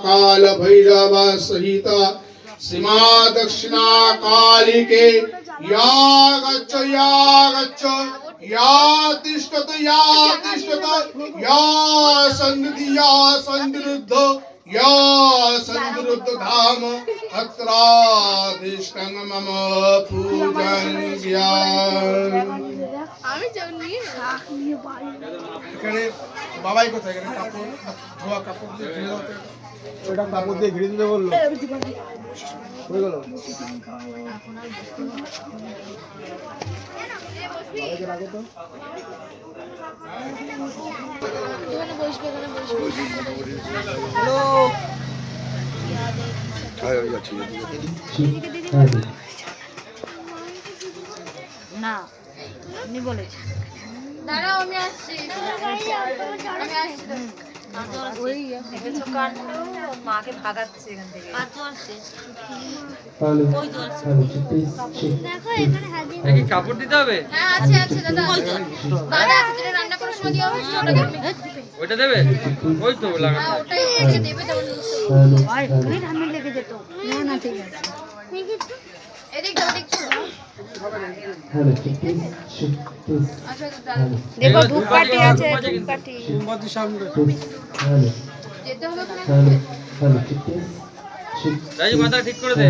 काल भैरव सहित सीमा दक्षिणा कालिके या गच्छ या तिष्ठत या संदृद्ध या संदृद्ध धाम अत्रादिष्टं मम पूजन्या এখানে বাবাই কোথায় এখানে কাপড় ধোয়া কাপড় দিয়ে ঘিরে দাও ওটা কাপড় দিয়ে ঘিরে দিতে বললো হয়ে গেল হ্যালো না আপনি বলেছেন দাঁড়াও আমি আসছি মাকে ভাগাচ্ছে এখান থেকে কাপড় দিতে হবে? হ্যাঁ আছে আছে দাদা দাদা আছে যেটা রান্না করার সময় দেওয়া হয়েছিল ওইটা দেবে? ওই তো লাগানো ওটাই এসে দেবে তখন আর ওই ধামে লেগে যেত না না ঠিক আছে এদিক দাও দেখছো আচ্ছা দাদা দেখো ধূপকাঠি আছে ধূপকাঠি মোমবাতি সামনে যেতে হবে ওখানে রাজু মাথা ঠিক করে দে।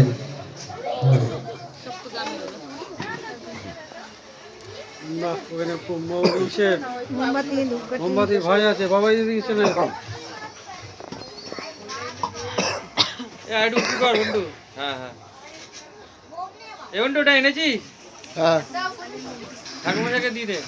না ওখানে মোমবাতি ধূপকাঠি মোমবাতি ভাই আছে বাবাই দিদি কিছু না এ আইডু কি কর বন্ধু? হ্যাঁ হ্যাঁ এই বন্ধুটা এনেছিস? হ্যাঁ ঠাকুমাকে দিয়ে দে।